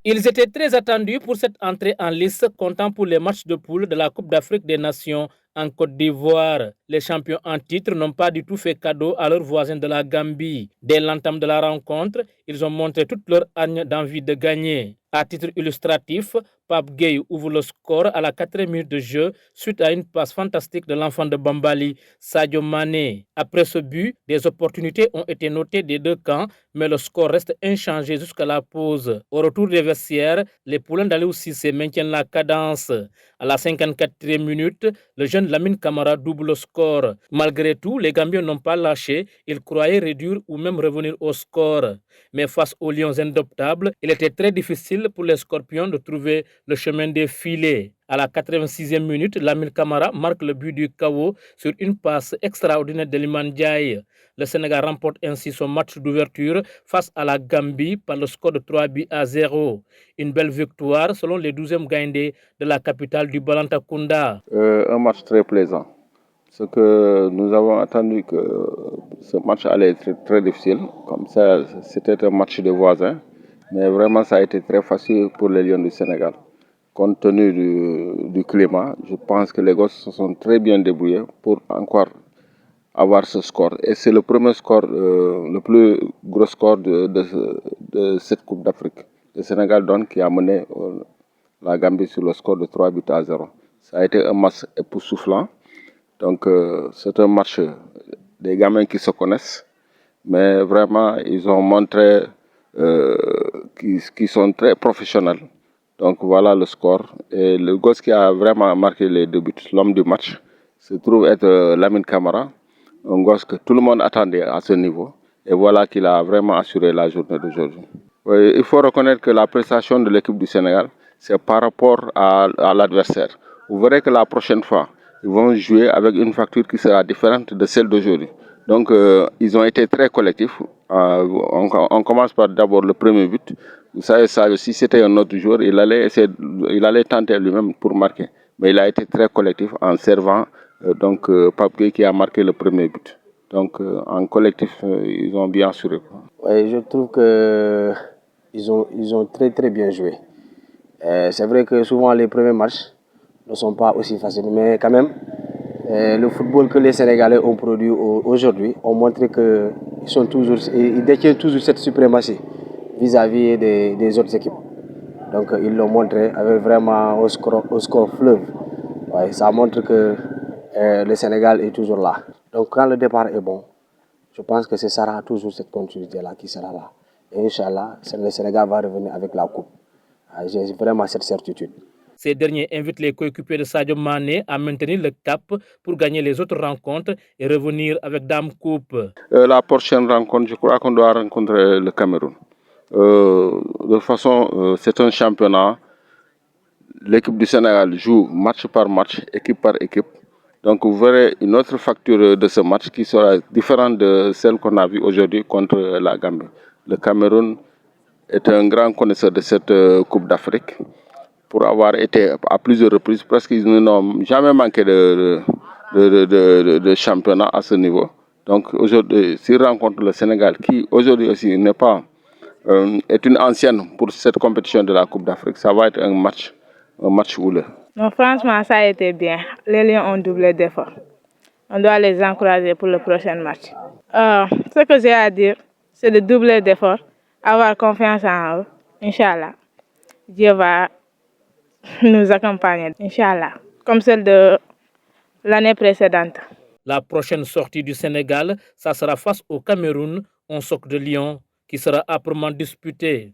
Ils étaient très attendus pour cette entrée en lice, comptant pour les matchs de poule de la Coupe d'Afrique des Nations en Côte d'Ivoire. Les champions en titre n'ont pas du tout fait cadeau à leurs voisins de la Gambie. Dès l'entame de la rencontre, ils ont montré toute leur hargne d'envie de gagner. À titre illustratif, Pape Gueye ouvre le score à la 4e minute de jeu suite à une passe fantastique de l'enfant de Bambali, Sadio Mané. Après ce but, des opportunités ont été notées des deux camps, mais le score reste inchangé jusqu'à la pause. Au retour des vestiaires, les poulains d'Aliou Cissé maintiennent la cadence. À la 54e minute, le jeune Lamine Camara double le score. Malgré tout, les Gambiens n'ont pas lâché. Ils croyaient réduire ou même revenir au score. Mais face aux Lions indoptables, il était très difficile pour les Scorpions de trouver le chemin des filets. À la 86e minute, Lamine Camara marque le but du KO sur une passe extraordinaire de Liman Ndiaye. Le Sénégal remporte ainsi son match d'ouverture face à la Gambie par le score de 3-0. Une belle victoire selon les 12e Gaïndés de la capitale du Balantakunda. Un match très plaisant. Ce que nous avons attendu que ce match allait être très difficile. Comme ça, c'était un match de voisins. Mais vraiment, ça a été très facile pour les Lions du Sénégal. Compte tenu du climat, je pense que les gosses se sont très bien débrouillés pour encore avoir ce score. Et c'est le premier score, le plus gros score de cette Coupe d'Afrique. Le Sénégal donc qui a mené la Gambie sur le score de 3-0. Ça a été un match époustouflant. Donc c'est un match des gamins qui se connaissent, mais vraiment ils ont montré qu'ils sont très professionnels. Donc voilà le score. Et le gosse qui a vraiment marqué les deux buts, l'homme du match, se trouve être Lamine Camara, un gosse que tout le monde attendait à ce niveau. Et voilà qu'il a vraiment assuré la journée d'aujourd'hui. Oui, il faut reconnaître que la prestation de l'équipe du Sénégal, c'est par rapport à l'adversaire. Vous verrez que la prochaine fois, ils vont jouer avec une facture qui sera différente de celle d'aujourd'hui. Donc, ils ont été très collectifs. On commence par d'abord le premier but. Vous savez, ça, si c'était un autre joueur, il allait tenter lui-même pour marquer. Mais il a été très collectif en servant Pape Gueye qui a marqué le premier but. Donc, en collectif, ils ont bien assuré. Oui, je trouve que ils ont très très bien joué. C'est vrai que souvent les premiers matchs ne sont pas aussi faciles, mais quand même, le football que les Sénégalais ont produit aujourd'hui ont montré qu'ils détiennent toujours cette suprématie vis-à-vis des autres équipes. Donc ils l'ont montré avec vraiment au score fleuve. Ouais, ça montre que le Sénégal est toujours là. Donc quand le départ est bon, je pense que ce sera toujours cette continuité-là qui sera là. Et Inch'Allah, le Sénégal va revenir avec la coupe. J'ai vraiment cette certitude. Ces derniers invitent les coéquipiers de Sadio Mané à maintenir le cap pour gagner les autres rencontres et revenir avec Dame Coupe. La prochaine rencontre, je crois qu'on doit rencontrer le Cameroun. De toute façon, c'est un championnat. L'équipe du Sénégal joue match par match, équipe par équipe. Donc vous verrez une autre facture de ce match qui sera différente de celle qu'on a vue aujourd'hui contre la Gambie. Le Cameroun est un grand connaisseur de cette Coupe d'Afrique. Pour avoir été à plusieurs reprises, presque ils n'ont jamais manqué de championnat à ce niveau. Donc aujourd'hui, s'ils rencontrent le Sénégal, qui aujourd'hui aussi n'est pas est une ancienne pour cette compétition de la Coupe d'Afrique, ça va être un match houleux. Non, franchement, ça a été bien. Les Lions ont doublé d'efforts. On doit les encourager pour le prochain match. Ce que j'ai à dire, c'est de doubler d'efforts, avoir confiance en eux. Inch'Allah, Dieu va nous accompagner, Inch'Allah, comme celle de l'année précédente. La prochaine sortie du Sénégal, ça sera face au Cameroun, un socle de Lion qui sera âprement disputé.